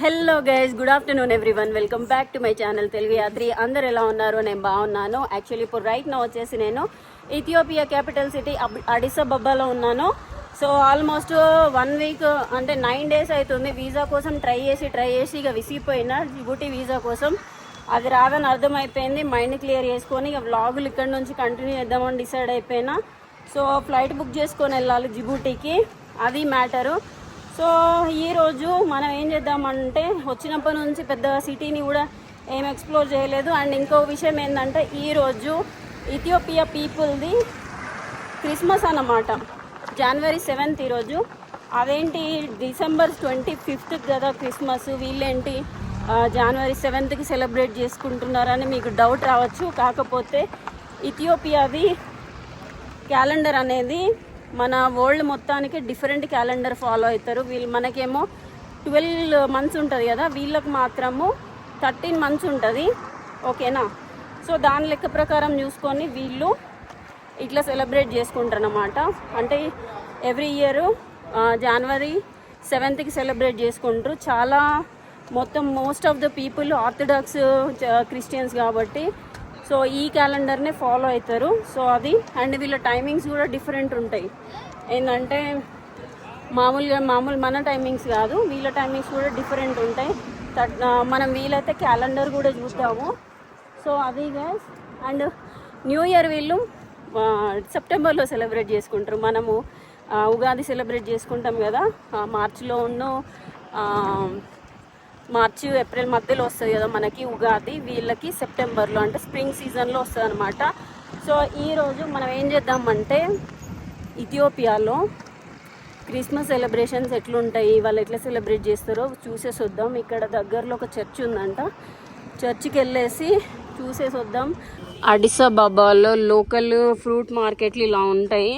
Hello guys, good afternoon everyone. Welcome back to my channel Telugu Yatri. అందరు ఎలా ఉన్నారు? నేను బాగున్నాను. యాక్చువల్లీ ఇప్పుడు రైట్ నా వచ్చేసి నేను ఇథియోపియా క్యాపిటల్ సిటీ అడిస్ అబబాలో ఉన్నాను. సో ఆల్మోస్ట్ 1 వీక్ అంటే 9 days అవుతుంది. వీసా కోసం ట్రై చేసి ఇక విసిగిపోయినా జిబూటీ వీసా కోసం. అది రాదని అర్థమైపోయింది. మైండ్ క్లియర్ చేసుకొని ఇక వ్లాగులు ఇక్కడ నుంచి కంటిన్యూ చేద్దామని డిసైడ్ అయిపోయినా. సో ఫ్లైట్ బుక్ చేసుకొని వెళ్ళాలి జిబూటీకి, అది మ్యాటరు. సో ఈరోజు మనం ఏం చేద్దామంటే, వచ్చినప్పటి నుంచి పెద్ద సిటీని కూడా ఏం ఎక్స్ప్లోర్ చేయలేదు. అండ్ ఇంకో విషయం ఏంటంటే, ఈరోజు ఇథియోపియా పీపుల్ది క్రిస్మస్ అన్నమాట. January 7th ఈరోజు. అదేంటి December 25th కదా క్రిస్మస్, వీళ్ళేంటి January 7th సెలబ్రేట్ చేసుకుంటున్నారని మీకు డౌట్ రావచ్చు. కాకపోతే ఇథియోపియాది క్యాలెండర్ అనేది మన వరల్డ్ మొత్తానికి డిఫరెంట్ క్యాలెండర్ ఫాలో అవుతారు. వీళ్ళు మనకేమో 12 months ఉంటుంది కదా, వీళ్ళకి మాత్రము 13 months ఉంటుంది. ఓకేనా? సో దాని లెక్క ప్రకారం చూసుకొని వీళ్ళు ఇట్లా సెలబ్రేట్ చేసుకుంటారు అన్నమాట. అంటే every year January 7th celebrate చేసుకుంటారు. చాలా most of the people orthodox Christians కాబట్టి సో ఈ క్యాలెండర్నే ఫాలో అవుతారు. సో అది అండ్ వీళ్ళ టైమింగ్స్ కూడా డిఫరెంట్ ఉంటాయి. ఏంటంటే మన టైమింగ్స్ కాదు, వీళ్ళ టైమింగ్స్ కూడా డిఫరెంట్ ఉంటాయి. మనం వీలైతే క్యాలెండర్ కూడా చూద్దాము. సో అది గైస్. అండ్ న్యూ ఇయర్ వీళ్ళు సెప్టెంబర్లో సెలబ్రేట్ చేసుకుంటారు. మనము ఉగాది సెలబ్రేట్ చేసుకుంటాం కదా మార్చిలో మార్చి ఏప్రిల్ మధ్యలో వస్తుంది కదా మనకి ఉగాది. వీళ్ళకి సెప్టెంబర్లో అంటే స్ప్రింగ్ సీజన్లో వస్తుంది అనమాట. సో ఈరోజు మనం ఏం చేద్దామంటే, ఇథియోపియాలో క్రిస్మస్ సెలబ్రేషన్స్ ఎట్లుంటాయి, వాళ్ళు ఎట్లా సెలబ్రేట్ చేస్తారో చూసేసి వద్దాం. ఇక్కడ దగ్గరలో ఒక చర్చ్ ఉందంట, చర్చికి వెళ్ళేసి చూసేసి వద్దాం. అడిస్ అబబాలో లోకల్ ఫ్రూట్ మార్కెట్లు ఇలా ఉంటాయి.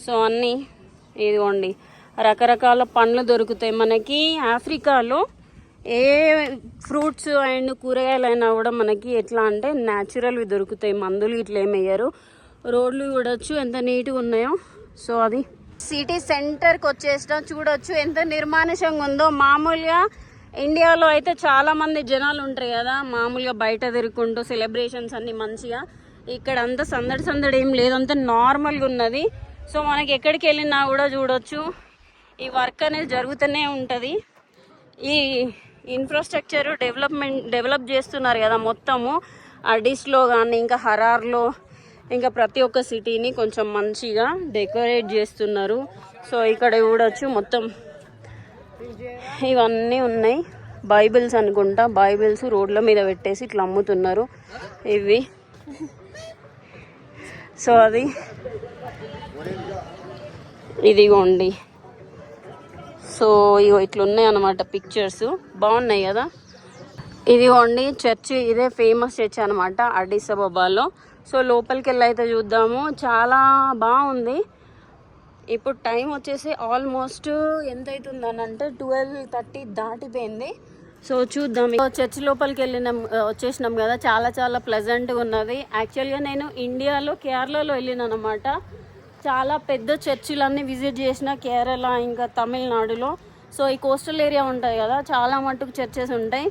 సో అన్నీ ఇదిగోండి, రకరకాల పండ్లు దొరుకుతాయి మనకి. ఆఫ్రికాలో ఏ ఫ్రూట్స్ అండ్ కూరగాయలైనా కూడా మనకి ఎట్లా అంటే న్యాచురల్వి దొరుకుతాయి, మందులు ఇట్లా ఏమయ్యారు. రోడ్లు చూడొచ్చు ఎంత నీట్గా ఉన్నాయో. సో అది సిటీ సెంటర్కి వచ్చేసిన చూడొచ్చు ఎంత నిర్మానుషంగా ఉందో. మామూలుగా ఇండియాలో అయితే చాలామంది జనాలు ఉంటారు కదా, మామూలుగా బయట తిరుగుకుంటూ సెలబ్రేషన్స్ అన్నీ మంచిగా. ఇక్కడ అంతా సందడి ఏం లేదు, అంతా నార్మల్గా ఉన్నది. సో మనకి ఎక్కడికి వెళ్ళినా కూడా చూడొచ్చు ఈ వర్క్ అనేది జరుగుతూనే ఉంటుంది. ఈ ఇన్ఫ్రాస్ట్రక్చర్ డెవలప్ చేస్తున్నారు కదా మొత్తము అడిస్లో కానీ ఇంకా హరార్లో ఇంకా ప్రతి ఒక్క సిటీని కొంచెం మంచిగా డెకరేట్ చేస్తున్నారు. సో ఇక్కడ చూడొచ్చు మొత్తం ఇవన్నీ ఉన్నాయి. బైబిల్స్ అనుకుంటా, బైబిల్స్ రోడ్ల మీద పెట్టేసి ఇట్లా అమ్ముతున్నారు ఇవి. సో అది ఇదిగోండి. సో ఇగో ఇట్లున్నాయి అన్నమాట పిక్చర్స్, బాగున్నాయి కదా. ఇదిగోండి చర్చ్, ఇదే ఫేమస్ చర్చ్ అనమాట అడిస్ అబబాలో. సో లోపలికి వెళ్ళి అయితే చూద్దాము, చాలా బాగుంది. ఇప్పుడు టైం వచ్చేసి ఆల్మోస్ట్ ఎంత అవుతుందని అంటే 12:30 దాటిపోయింది. సో చూద్దాం. చర్చ్ లోపలికి వచ్చేసినాం కదా, చాలా ప్లెజెంట్గా ఉన్నది. యాక్చువల్గా నేను ఇండియాలో కేరళలో వెళ్ళిన అనమాట. చాలా పెద్ద చర్చిలన్నీ విజిట్ చేసిన కేరళ ఇంకా తమిళనాడులో. సో ఈ కోస్టల్ ఏరియా ఉంటుంది కదా, చాలా మటుకు చర్చెస్ ఉంటాయి,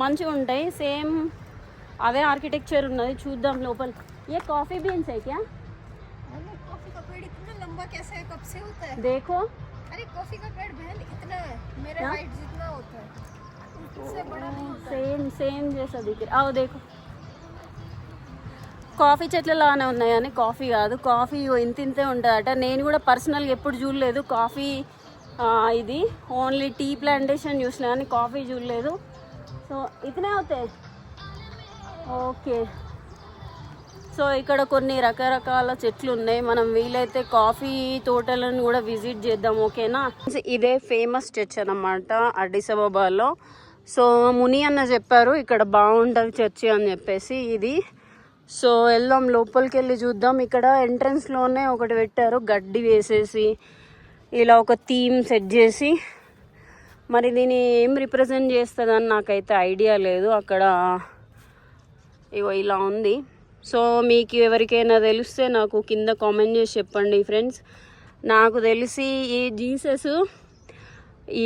మంచిగా ఉంటాయి. సేమ్ అదే ఆర్కిటెక్చర్ ఉన్నది. చూద్దాం లోపల. ఏ కాఫీ బీన్స్ है क्या? कॉफी का पेड़ इतना लंबा कैसे है, कब से होता है? देखो, अरे कॉफी का पेड़ बहन इतना है, मेरे हाइट जितना होता है, इससे बड़ा नहीं होता। సేమ్ जैसा दिख रहा है. देखो కాఫీ చెట్లలానే ఉన్నాయి కానీ కాఫీ కాదు. కాఫీ ఇంతే ఉంటుందట. నేను కూడా పర్సనల్గా ఎప్పుడు చూడలేదు కాఫీ. ఇది ఓన్లీ టీ ప్లాంటేషన్ చూసిన కానీ కాఫీ చూడలేదు. సో ఇతనే అవుతాయి. ఓకే. సో ఇక్కడ కొన్ని రకరకాల చెట్లు ఉన్నాయి. మనం వీలైతే కాఫీ తోటలను కూడా విజిట్ చేద్దాం. ఓకేనా? ఇదే ఫేమస్ చర్చ్ అన్నమాట అడిస్ అబబాలో. సో ముని అన్న చెప్పారు ఇక్కడ బాగుంటుంది చర్చి అని చెప్పేసి. ఇది సో వెళ్దాం, లోపలికి వెళ్ళి చూద్దాం. ఇక్కడ ఎంట్రన్స్లోనే ఒకటి పెట్టారు, గడ్డి వేసేసి ఇలా ఒక థీమ్ సెట్ చేసి. మరి దీన్ని ఏం రిప్రజెంట్ చేస్తుందని నాకైతే ఐడియా లేదు. అక్కడ ఇగో ఇలా ఉంది. సో మీకు ఎవరికైనా తెలిస్తే నాకు కింద కామెంట్ చేసి చెప్పండి ఫ్రెండ్స్. నాకు తెలిసి ఈ జీసస్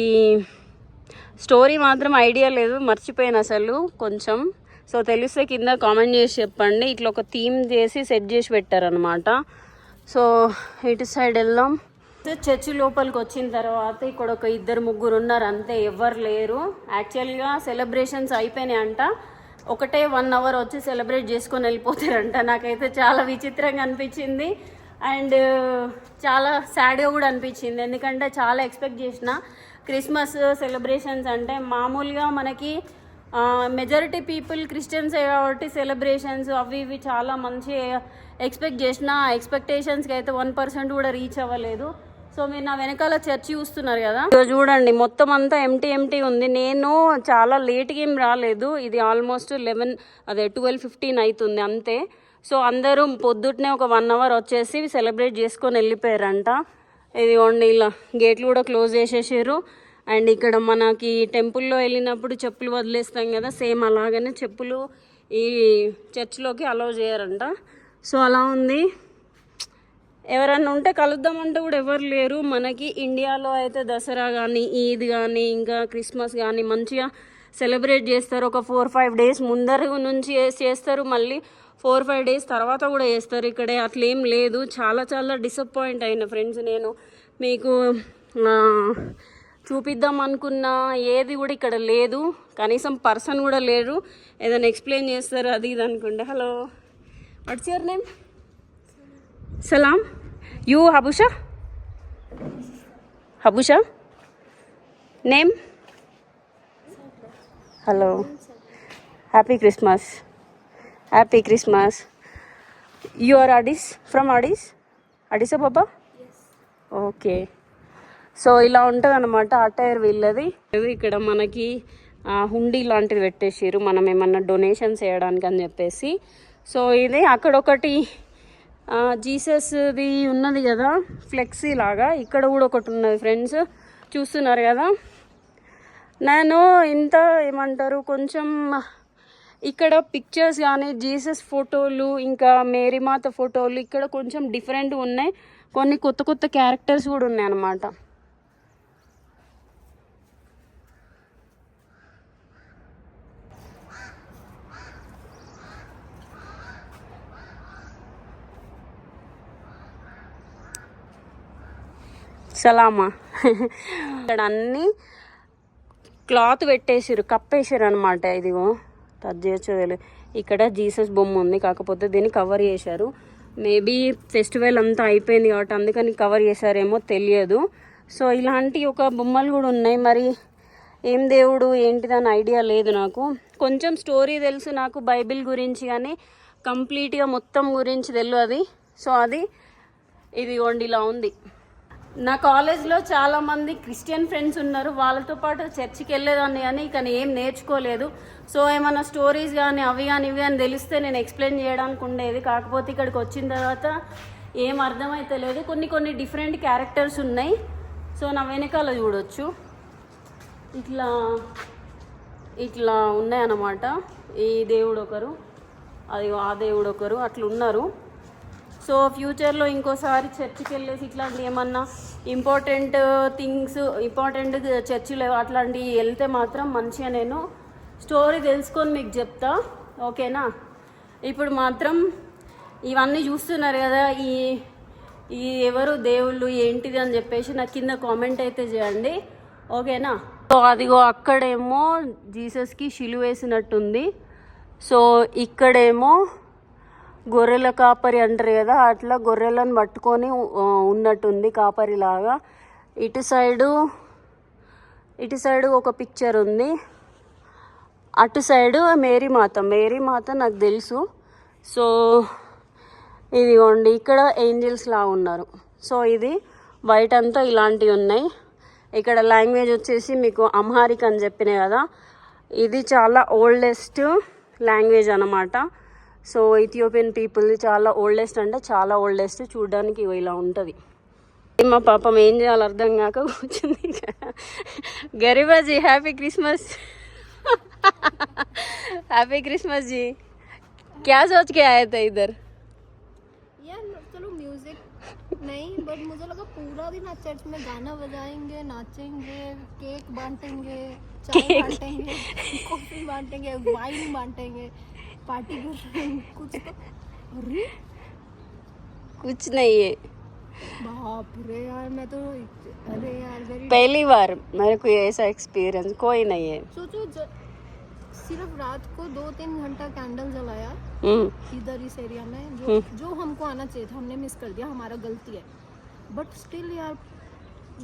ఈ స్టోరీ మాత్రం ఐడియా లేదు, మర్చిపోయాను అసలు కొంచెం. సో తెలిస్తే కింద కామెంట్ చేసి చెప్పండి. ఇట్లా ఒక థీమ్ చేసి సెట్ చేసి పెట్టారనమాట. సో ఇటు సైడ్ వెళ్దాం. చర్చి లోపలికి వచ్చిన తర్వాత ఇక్కడ ఒక 2-3 ఉన్నారు అంతే, ఎవ్వరు లేరు. యాక్చువల్గా సెలబ్రేషన్స్ అయిపోయినాయి అంట, ఒకటే 1 అవర్ వచ్చి సెలబ్రేట్ చేసుకొని వెళ్ళిపోతారంట. నాకైతే చాలా విచిత్రంగా అనిపించింది అండ్ చాలా సాడ్గా కూడా అనిపించింది. ఎందుకంటే చాలా ఎక్స్పెక్ట్ చేసిన క్రిస్మస్ సెలబ్రేషన్స్ అంటే మామూలుగా మనకి మెజారిటీ పీపుల్ క్రిస్టియన్సే కాబట్టి సెలబ్రేషన్స్ అవి ఇవి చాలా మంచి ఎక్స్పెక్ట్ చేసిన. ఎక్స్పెక్టేషన్స్కి అయితే 1% కూడా రీచ్ అవ్వలేదు. సో మీరు నా వెనకాల చర్చి చూస్తున్నారు కదా, చూడండి మొత్తం అంతా ఎంటీ ఉంది. నేను చాలా లేట్గా ఏం రాలేదు, ఇది ఆల్మోస్ట్ 12:15 అవుతుంది అంతే. సో అందరూ పొద్దుటనే ఒక 1 అవర్ వచ్చేసి సెలబ్రేట్ చేసుకొని వెళ్ళిపోయారంట. ఇది ఓన్లీ ఇలా గేట్లు కూడా క్లోజ్ చేసేసారు. అండ్ ఇక్కడ మనకి టెంపుల్లో వెళ్ళినప్పుడు చెప్పులు వదిలేస్తాం కదా, సేమ్ అలాగనే చెప్పులు ఈ చర్చ్లోకి అలౌ చేయరంట. సో అలా ఉంది. ఎవరన్నా ఉంటే కలుద్దామంటే కూడా ఎవరు లేరు. మనకి ఇండియాలో అయితే దసరా కానీ ఈద్ కానీ ఇంకా క్రిస్మస్ కానీ మంచిగా సెలబ్రేట్ చేస్తారు. ఒక 4-5 డేస్ ముందర నుంచి చేస్తారు, మళ్ళీ 4-5 డేస్ తర్వాత కూడా చేస్తారు. ఇక్కడే అట్లేం లేదు. చాలా చాలా డిసప్పాయింట్ అయిన ఫ్రెండ్స్. నేను మీకు చూపిద్దాం అనుకున్నా ఏది కూడా ఇక్కడ లేదు, కనీసం పర్సన్ కూడా లేరు. ఏదైనా ఎక్స్ప్లెయిన్ చేస్తారు అది ఇది అనుకుంటే. Hello, what's your name? సలాం. యూ హబుషా? హబుషా name? Hello, happy Christmas. Happy Christmas. You are Addis from Addis Ababa? Okay. So ఇలా ఉంటుంది అనమాట అటైర్ వీళ్ళది. ఇక్కడ మనకి హుండీ లాంటిది పెట్టేసారు, మనం ఏమన్నా డొనేషన్స్ చేయడానికి అని చెప్పేసి. సో ఇది అక్కడ ఒకటి జీసస్ది ఉన్నది కదా ఫ్లెక్సీ లాగా, ఇక్కడ కూడా ఒకటి ఉన్నది ఫ్రెండ్స్, చూస్తున్నారు కదా. నేను ఇంత ఏమంటారు కొంచెం ఇక్కడ పిక్చర్స్ కానీ జీసస్ ఫోటోలు ఇంకా మేరీమాత ఫోటోలు ఇక్కడ కొంచెం డిఫరెంట్గా ఉన్నాయి. కొన్ని కొత్త కొత్త క్యారెక్టర్స్ కూడా ఉన్నాయి అన్నమాట. సలామా. ఇక్కడ అన్నీ క్లాత్ పెట్టేసారు, కప్పేసారు అనమాట. ఇదిగో టచ్ చేయొచ్చు. ఇక్కడ జీసస్ బొమ్మ ఉంది, కాకపోతే దీన్ని కవర్ చేశారు. మేబీ ఫెస్టివల్ అంతా అయిపోయింది కాబట్టి అందుకని కవర్ చేశారేమో తెలియదు. సో ఇలాంటి ఒక బొమ్మలు కూడా ఉన్నాయి. మరి ఏం దేవుడు ఏంటిదని ఐడియా లేదు నాకు. కొంచెం స్టోరీ తెలుసు నాకు బైబిల్ గురించి, కానీ కంప్లీట్గా మొత్తం గురించి తెలియదు. సో అది ఇది ఇలా ఉంది. నా కాలేజ్లో చాలామంది క్రిస్టియన్ ఫ్రెండ్స్ ఉన్నారు, వాళ్ళతో పాటు చర్చికి వెళ్ళేదాన్ని కానీ ఏం నేర్చుకోలేదు. సో ఏమైనా స్టోరీస్ కానీ అవి కానీ ఇవి అని తెలిస్తే నేను ఎక్స్ప్లెయిన్ చేయడానికి ఉండేది. కాకపోతే ఇక్కడికి వచ్చిన తర్వాత ఏం అర్థమైతే లేదు. కొన్ని డిఫరెంట్ క్యారెక్టర్స్ ఉన్నాయి. సో నా వెనకాల చూడొచ్చు, ఇట్లా ఉన్నాయన్నమాట. ఈ దేవుడు ఒకరు, అది ఆ దేవుడు ఒకరు, అట్లా ఉన్నారు. సో ఫ్యూచర్లో ఇంకోసారి చర్చికి వెళ్ళేసి ఇట్లాంటి ఏమన్నా ఇంపార్టెంట్ చర్చిలు అట్లాంటివి వెళ్తే మాత్రం మంచిగా నేను స్టోరీ తెలుసుకొని మీకు చెప్తా, ఓకేనా? ఇప్పుడు మాత్రం ఇవన్నీ చూస్తున్నారు కదా, ఈ ఎవరు దేవుళ్ళు ఏంటిది అని చెప్పేసి నాకు కింద కామెంట్ అయితే చేయండి, ఓకేనా? సో అదిగో అక్కడేమో జీసస్కి శిలువ వేసినట్టుంది. సో ఇక్కడేమో గొర్రెల కాపరి అంటారు కదా, అట్లా గొర్రెలను పట్టుకొని ఉన్నట్టుంది కాపరిలాగా. ఇటు సైడు ఒక పిక్చర్ ఉంది, అటు సైడు మేరీమాత నాకు తెలుసు. సో ఇదిగోండి ఇక్కడ ఏంజల్స్ లా ఉన్నారు. సో ఇది బయట అంతా ఇలాంటివి ఉన్నాయి. ఇక్కడ లాంగ్వేజ్ వచ్చేసి మీకు అమ్హారిక్ అని చెప్పిన కదా, ఇది చాలా ఓల్డెస్ట్ లాంగ్వేజ్ అన్నమాట. సో ఇథియోపియన్ పీపుల్ చాలా ఓల్డెస్ట్, అంటే చాలా ఓల్డెస్ట్. చూడడానికి ఇలా ఉంటుంది. మా పాపం ఏం చేయాలో అర్థం కాక కూర్చుంది. గరీబాజీ హ్యాపీ క్రిస్మస్. हैप्पी क्रिसमस जी. क्या सोच के आए थे इधर? यार चलो म्यूजिक नहीं, बट मुझे लगा पूरा दिन आज चर्च में गाना बजाएंगे, नाचेंगे, केक बांटेंगे, चाय बांटेंगे, कॉफी बांटेंगे, वाइन बांटेंगे, पार्टी करेंगे, कुछ तो अरे कुछ नहीं है। बाप रे यार, मैं तो अरे यार वेरी पहली बार मेरे को ऐसा एक्सपीरियंस, कोई नहीं है। सोचो सिर्फ रात को 2-3 घंटा कैंडल जलाया इधर इस एरिया में, जो हमको आना चाहिए था हमने मिस कर दिया, हमारा गलती है। बट स्टिल यार,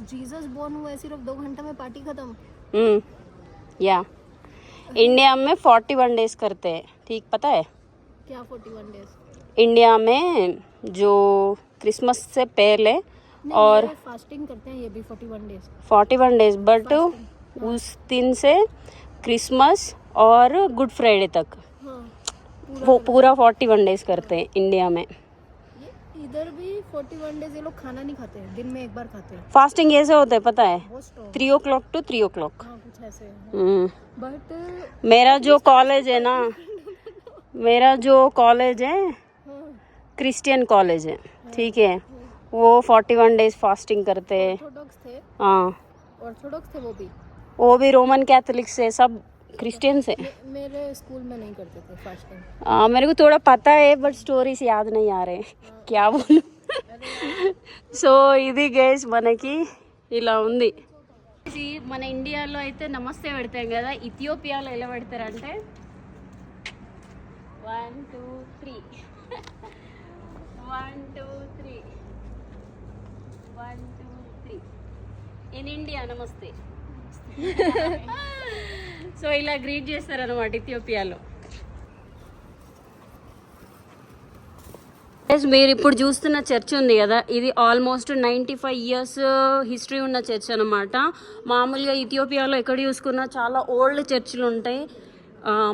जीसस बॉर्न हुआ है, सिर्फ 2 घंटा में पार्टी खत्म। या इंडिया में 41 डेज करते हैं, ठीक पता है? क्या 41 डेज? इंडिया में जो क्रिसमस से पहले और फास्टिंग करते हैं, ये भी 41 डेज। 41 डेज, बट उस दिन से क्रिसमस और गुड फ्राइडे तक हाँ, वो पूरा 41 डेज करते हैं इंडिया में। ये इधर भी 41 डेज ये लोग खाना नहीं खाते हैं, दिन में एक बार खाते हैं। फास्टिंग ऐसे होता है पता है, बहुत strong। 3 o'clock to 3 o'clock। हाँ, कुछ ऐसे है। बट मेरा जो कॉलेज है ना, मेरा जो कॉलेज है क्रिश्चियन कॉलेज है, ठीक है, वो 41 डेज फास्टिंग करते हैं। ऑर्थोडॉक्स थे, हाँ, ऑर्थोडॉक्स थे वो भी रोमन कैथोलिक से, सब क्रिश्चियन से। मेरे स्कूल में नहीं करते थे फास्टिंग। मेरे को थोड़ा पता है, बट స్టోరీస్ याद नहीं आ रहे, क्या बोलूं। సో ఇది గైస్ మనకి ఇలా ఉంది. మన ఇండియాలో అయితే నమస్తే పెడతాం కదా, ఇథియోపియాలో ఎలా పెడతారంటే 1 2 3 1 2 3 1 2 3 ఇన్ ఇండియా నమస్తే. సో ఇలా గ్రీట్ చేస్తారనమాట ఇథియోపియాలో. మీరు ఇప్పుడు చూస్తున్న చర్చ్ ఉంది కదా, ఇది ఆల్మోస్ట్ 95 years హిస్టరీ ఉన్న చర్చ్ అనమాట. మామూలుగా ఇథియోపియాలో ఎక్కడ చూసుకున్నా చాలా ఓల్డ్ చర్చిలు ఉంటాయి.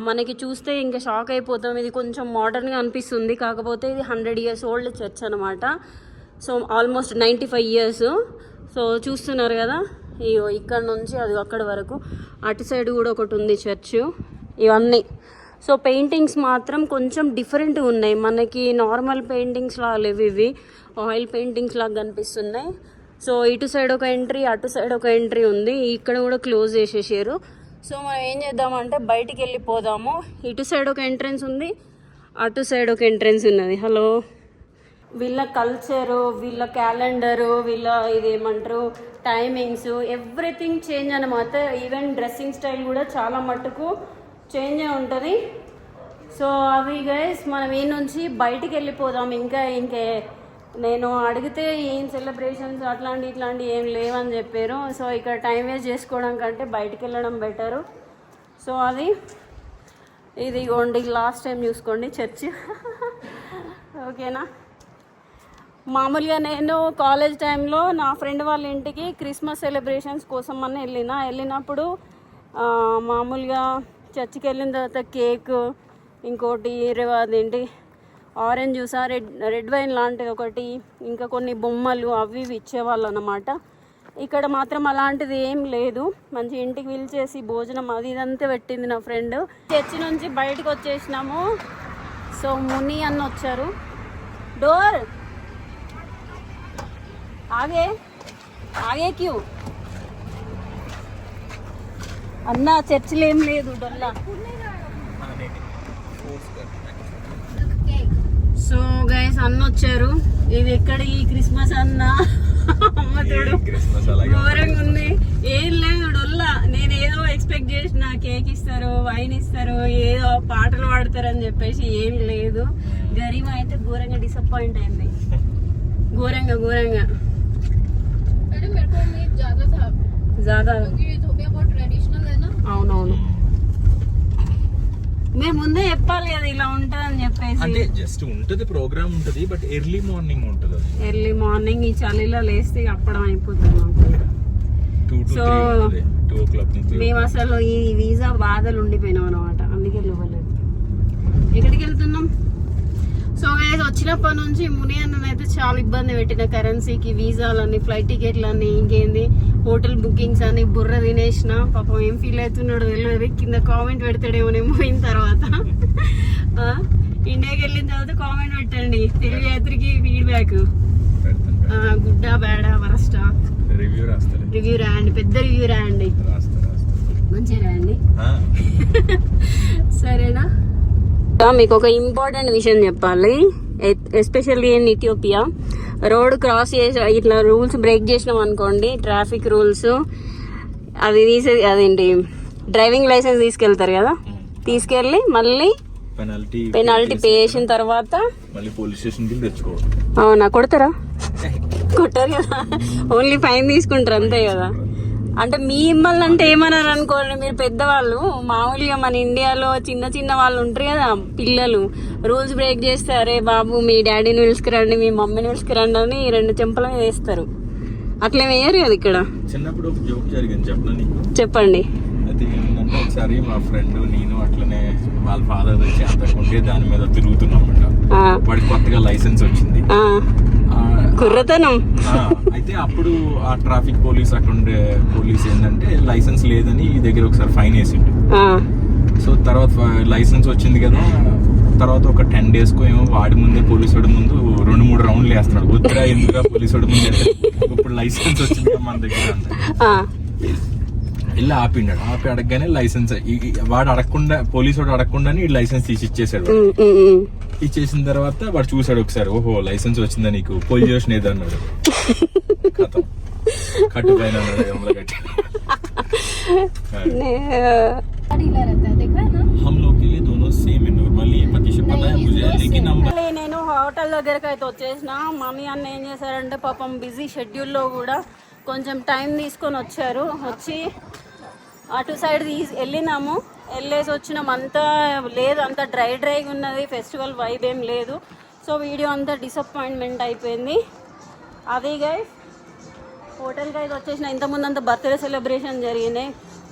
మనకి చూస్తే ఇంకా షాక్ అయిపోతాం, ఇది కొంచెం మోడర్న్గా అనిపిస్తుంది, కాకపోతే ఇది 100 years ఓల్డ్ చర్చ్ అనమాట. So almost 95 years. సో చూస్తున్నారు కదా, ఇగో ఇక్కడ నుంచి అది అక్కడ వరకు, అటు సైడ్ కూడా ఒకటి ఉంది చర్చ్. ఇవన్నీ సో పెయింటింగ్స్ మాత్రం కొంచెం డిఫరెంట్గా ఉన్నాయి, మనకి నార్మల్ పెయింటింగ్స్ లాగా లేవు, ఇవి ఆయిల్ పెయింటింగ్స్ లాగా కనిపిస్తున్నాయి. సో ఇటు సైడ్ ఒక ఎంట్రీ, అటు సైడ్ ఒక ఎంట్రీ ఉంది, ఇక్కడ కూడా క్లోజ్ చేసేసారు. సో మనం ఏం చేద్దామంటే బయటికి వెళ్ళిపోదాము. ఇటు సైడ్ ఒక ఎంట్రెన్స్ ఉంది, అటు సైడ్ ఒక ఎంట్రెన్స్ ఉన్నది. హలో, వీళ్ళ కల్చరు, వీళ్ళ క్యాలెండరు, వీళ్ళ ఇదేమంటారు టైమింగ్స్, ఎవ్రీథింగ్ చేంజ్ అనమాట. ఈవెన్ డ్రెస్సింగ్ స్టైల్ కూడా చాలా మట్టుకు చేంజ్ ఉంటుంది. సో అవి గైస్ మనం ఈ నుంచి బయటికి వెళ్ళిపోదాం. ఇంకే నేను అడిగితే ఏం సెలబ్రేషన్స్ ఇట్లాంటి ఏం లేవని చెప్పారు. సో ఇక్కడ టైం వేస్ట్ చేసుకోవడం కంటే బయటికి వెళ్ళడం బెటరు. సో అది ఇదిగోండి, లాస్ట్ టైం చూసుకోండి చర్చ్. ఓకేనా, మామూలుగా నేను కాలేజ్ టైంలో నా ఫ్రెండ్ వాళ్ళ ఇంటికి క్రిస్మస్ సెలబ్రేషన్స్ కోసం వెళ్ళినప్పుడు మామూలుగా చర్చికి వెళ్ళిన తర్వాత కేక్, ఇంకోటి అదేంటి ఆరెంజ్ జ్యూసా, రెడ్ వైన్ లాంటిది ఒకటి, ఇంకా కొన్ని బొమ్మలు అవి ఇవి ఇచ్చేవాళ్ళు అన్నమాట. ఇక్కడ మాత్రం అలాంటిది ఏం లేదు. మంచి ఇంటికి పిలిచేసి భోజనం అది ఇదంతా పెట్టింది నా ఫ్రెండ్. చర్చి నుంచి బయటకు వచ్చేసినాము. సో ముని అన్న వచ్చారు. డోర్ ఆగే ఆగే క్యూ అన్న, చర్చిలో ఏం లేదు డొల్లా. సో గైస్ అన్న వచ్చారు. ఇది ఎక్కడ ఈ క్రిస్మస్ అన్న, అమ్మతుడు ఘోరంగా ఉంది. ఏం లేదు డొల్లా. నేను ఏదో ఎక్స్పెక్ట్ చేసిన కేక్ ఇస్తారు, వైన్ ఇస్తారు, ఏదో పాటలు పాడతారని చెప్పేసి ఏం లేదు. గరీమా అయితే ఘోరంగా డిసప్పాయింట్ అయింది, ఘోరంగా. అవునవును, మేము ముందే చెప్పాలి కదా ఇలా ఉంటదని చెప్పేసి. అంటే జస్ట్ ఉంటది, ప్రోగ్రామ్ ఉంటది, బట్ ఎర్లీ మార్నింగ్ ఉంటది. ఎర్లీ మార్నింగ్ ఈ చలిలో లేస్తే అప్పడం అయిపోతుంది మాకు. సో 2 o'clock మేము అసలు ఈ వీసా బాధలు ఉండిపోయినాం అనమాట, అందుకే ఇవ్వలేదు. ఎక్కడికి వెళ్తున్నాం? సో గైస్ వచ్చినప్పటి నుంచి ముని అన్ననైతే చాలా ఇబ్బంది పెట్టిన, కరెన్సీకి, వీసాలని, ఫ్లైట్ టికెట్లని, ఇంకేంది హోటల్ బుకింగ్స్ అని బుర్ర తినేసిన. పాపం ఏం ఫీల్ అవుతున్నాడు తెలియదు. కింద కామెంట్ పెడతాడేమోనేమో అయిన తర్వాత. ఇండియాకి వెళ్ళిన తర్వాత కామెంట్ పెట్టండి, తెలుగు యాత్రికి ఫీడ్బ్యాక్. గుడ్డ బ్యాడ వరస్టా రివ్యూ రాస్తారు. రివ్యూ రాయండి, పెద్ద రివ్యూ రాయండి, మంచిగా రాయండి. సరేనా? మీకు ఒక ఇంపార్టెంట్ విషయం చెప్పాలి, especially in Ethiopia. Road cross చేసి ఇట్లా రూల్స్ బ్రేక్ చేసినాం అనుకోండి, ట్రాఫిక్ రూల్స్ అది అదేంటి డ్రైవింగ్ లైసెన్స్ తీసుకెళ్తారు కదా, తీసుకెళ్ళి మళ్ళీ పెనాల్టీ పే చేసిన తర్వాత మళ్ళీ పోలీస్ స్టేషన్ కి తెచ్చుకోవాలి. అవునా? కొడతారా? కొట్టారు కదా, ఓన్లీ ఫైన్ తీసుకుంటారు అంతే కదా. అంటే మిమ్మల్ని అంటే ఏమన్నారు అనుకోండి, మీరు పెద్దవాళ్ళు, మామూలుగా మన ఇండియాలో చిన్న చిన్న వాళ్ళు ఉంటారు కదా పిల్లలు, రూల్స్ బ్రేక్ చేస్తే అరే బాబు మీ డాడీని పిలుచుకురండి, మీ మమ్మీని పిలుచుకురండి అని 2 చెంపలు వేస్తారు. అట్లా వేయరు కదా ఇక్కడ. చిన్నప్పుడు ఒక జోక్ జరిగింది చెప్పనా నీకు? చెప్పండి. అయితే ఏంటంటే ఒకసారి మా ఫ్రెండ్ నేను అట్లనే వాళ్ళ ఫాదర్ వచ్చి అంతకుంటే దాని మీద తిరుగుతున్నామంట. వాడికి కొత్తగా లైసెన్స్ వచ్చింది, కుర్రతనం. అయితే అప్పుడు ఆ ట్రాఫిక్ పోలీస్ అక్కడ ఉండే పోలీస్ ఏంటంటే లైసెన్స్ లేదని ఈ దగ్గర ఒకసారి ఫైన్ వేసిండు. సో తర్వాత లైసెన్స్ వచ్చింది కదా, తర్వాత ఒక 10 days కో ఏమో వాడి ముందే పోలీసు వాడి ముందు 2-3 రౌండ్లు వేస్తున్నాడు. వద్దురా ఎందుకు పోలీసు వాడి ముందు, ఇప్పుడు లైసెన్స్ వచ్చింది కదా మన దగ్గర. ఇలా ఆపి అడగగానే లైసెన్స్ వాడు అడగకుండా, పోలీసు వాడు అడగకుండానే ఈ లైసెన్స్ తీసి ఇచ్చేసాడు. ఇచ్చేసిన తర్వాత వాడు చూసాడు ఒకసారి, ఓహో లైసెన్స్ వచ్చిందా నీకు, పోలీస్ స్టేషన్ ఏదో అన్నాడు. కట్టు పైన నేను హోటల్ దగ్గరకు అయితే వచ్చేసిన. మమ్మీ అన్న ఏం చేశారంటే పాపం బిజీ షెడ్యూల్లో కూడా కొంచెం టైం తీసుకొని వచ్చారు. వచ్చి అటు సైడ్ వెళ్ళినాము, వెళ్ళేసి వచ్చినాం. అంతా లేదు, అంతా డ్రైగా ఉన్నది, ఫెస్టివల్ వైబ్ ఏం లేదు. సో వీడియో అంతా డిసప్పాయింట్మెంట్ అయిపోయింది. అదే గైస్ హోటల్కి అయితే వచ్చేసిన. ఇంతకుముందు అంతా బర్త్డే సెలబ్రేషన్ జరిగినాయి,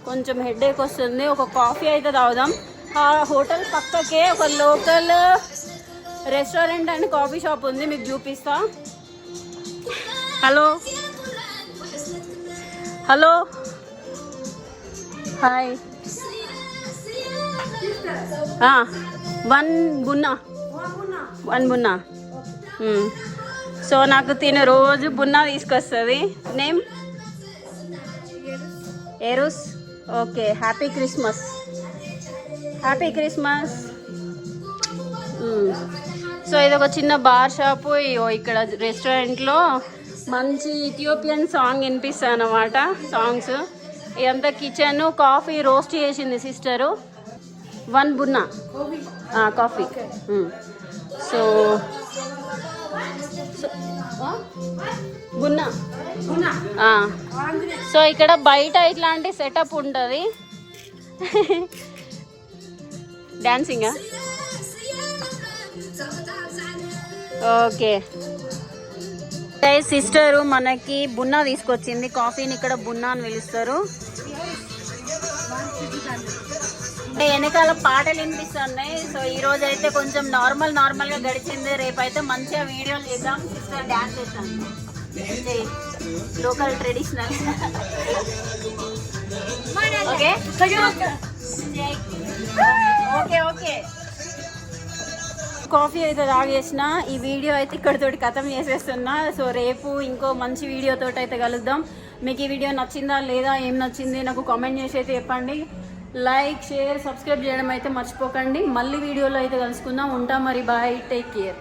కొంచెం హెడేక్ వస్తుంది. ఒక కాఫీ అయితే తాగుదాం. ఆ హోటల్ పక్కకే ఒక local restaurant and coffee shop ఉంది, మీకు చూపిస్తా. Hello hello hi. 1 బున్నా. సో నాకు తినే రోజు బున్నా తీసుకొస్తుంది. నేమ్ ఎరుస్. Okay, happy Christmas. సో ఇది ఒక చిన్న బార్ షాపు. ఇక్కడ రెస్టారెంట్లో మంచి ఇథియోపియన్ సాంగ్ వినిపిస్తాయి అన్నమాట, సాంగ్స్. ఇదంతా కిచెన్. కాఫీ రోస్ట్ చేసింది సిస్టరు. 1 బున్నా కాఫీ. సో బున్నా. సో ఇక్కడ బయట ఇట్లాంటి సెటప్ ఉంటుంది. డాన్సింగా? ఓకే. సిస్టరు మనకి బున్నా తీసుకొచ్చింది. కాఫీని ఇక్కడ బున్నా అని పిలుస్తారు. వెనకాల పాటలు వినిపిస్తున్నాయి. సో ఈ రోజు అయితే కొంచెం నార్మల్గా గడిచింది. రేపైతే మంచిగా వీడియోలు చేద్దాం. సిస్టర్ డాన్స్ చేస్తాను, లోకల్ ట్రెడిషనల్. ఓకే. కాఫీ అయితే తాగేసిన. ఈ వీడియో అయితే ఇక్కడితోటి ఖతం చేసేస్తున్నా. సో రేపు ఇంకో మంచి వీడియోతో అయితే కలుద్దాం. మీకు ఈ వీడియో నచ్చిందా లేదా, ఏం నచ్చింది నాకు కామెంట్ చేసి అయితే చెప్పండి. లైక్, షేర్, సబ్స్క్రైబ్ చేయడం అయితే మర్చిపోకండి. మళ్ళీ వీడియోలో అయితే కలుసుకుందాం. ఉంటాం మరి, బాయ్, టేక్ కేర్.